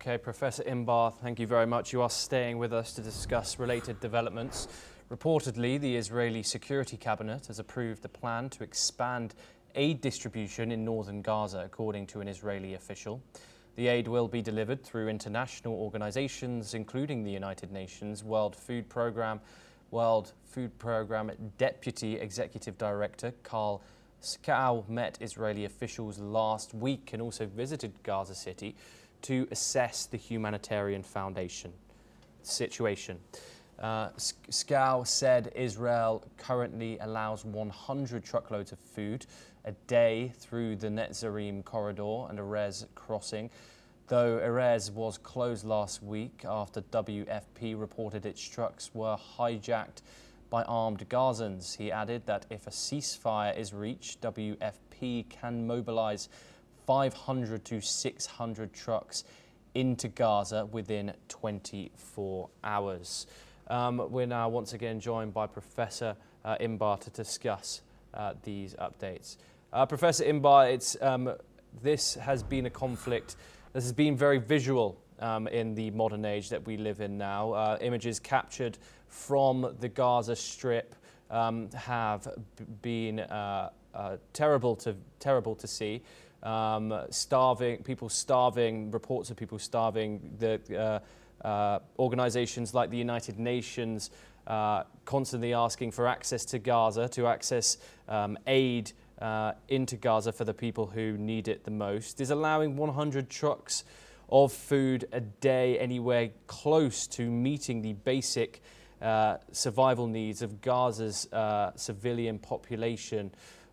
Okay, Professor Imbar, thank you very much. You are staying with us to discuss related developments. Reportedly, the Israeli Security Cabinet has approved a plan to expand aid distribution in northern Gaza, according to an Israeli official. The aid will be delivered through international organizations, including the United Nations, World Food Programme Deputy Executive Director Carl Skau met Israeli officials last week and also visited Gaza City to assess the Humanitarian Foundation situation. Skau said Israel currently allows 100 truckloads of food a day through the Netzarim corridor and Erez crossing, though Erez was closed last week after WFP reported its trucks were hijacked by armed Gazans. He added that if a ceasefire is reached, WFP can mobilize 500 to 600 trucks into Gaza within 24 hours. We're now once again joined by Professor Imbar to discuss these updates. Professor Imbar, this has been a conflict. This has been very visual in the modern age that we live in now. Images captured from the Gaza Strip have been terrible to see. People starving, reports of people starving. The organizations like the United Nations constantly asking for access to Gaza, to access aid into Gaza for the people who need it the most. Is allowing 100 trucks of food a day anywhere close to meeting the basic survival needs of Gaza's civilian population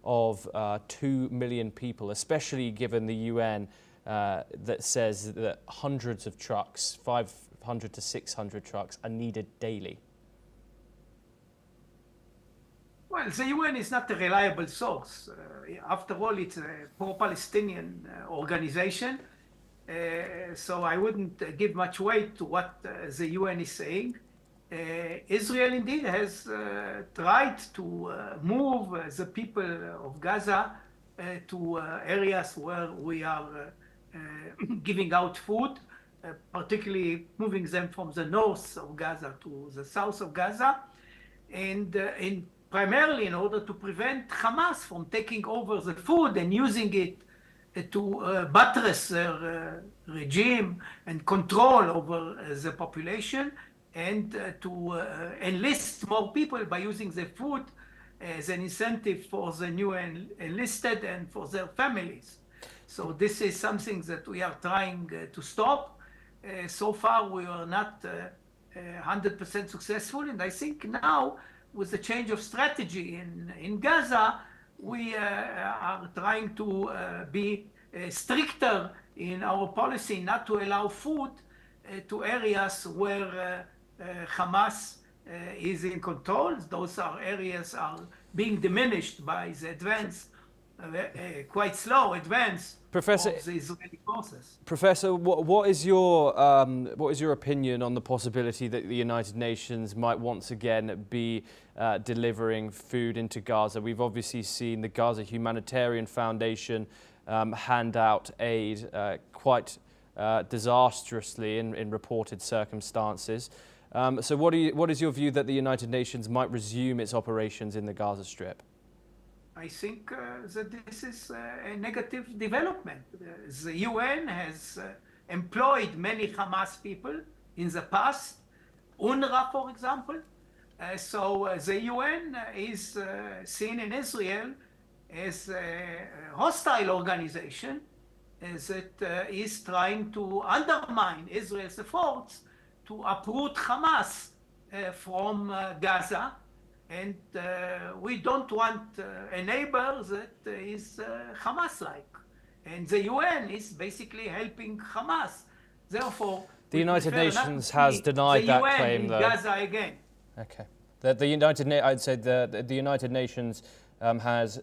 of 2 million people, especially given the UN that says that hundreds of trucks, 500 to 600 trucks, are needed daily? Well, the UN is not a reliable source. After all, it's a pro-Palestinian organization. So I wouldn't give much weight to what the UN is saying. Israel indeed has tried to move the people of Gaza to areas where we are giving out food, particularly moving them from the north of Gaza to the south of Gaza, and primarily in order to prevent Hamas from taking over the food and using it to buttress their regime and control over the population, and to enlist more people by using the food as an incentive for the new enlisted and for their families. So this is something that we are trying to stop. So far, we are not 100% successful, and I think now, with the change of strategy in Gaza, we are trying to be stricter in our policy not to allow food to areas where Hamas is in control. Those areas are being diminished by the advance, quite slow advance, Professor, of the Israeli forces. Professor, what is your opinion on the possibility that the United Nations might once again be delivering food into Gaza? We've obviously seen the Gaza Humanitarian Foundation hand out aid quite disastrously in reported circumstances. So what is your view that the United Nations might resume its operations in the Gaza Strip? I think that this is a negative development. The UN has employed many Hamas people in the past, UNRWA, for example. So the UN is seen in Israel as a hostile organization that is trying to undermine Israel's efforts to uproot Hamas from Gaza. And we don't want a neighbor that is Hamas-like. And the UN is basically helping Hamas. Therefore, the United Nations has denied that claim, though. Gaza again. Okay. I'd say the United Nations has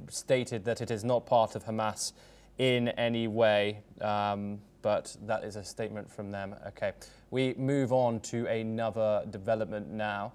stated that it is not part of Hamas in any way, but that is a statement from them. Okay. We move on to another development now.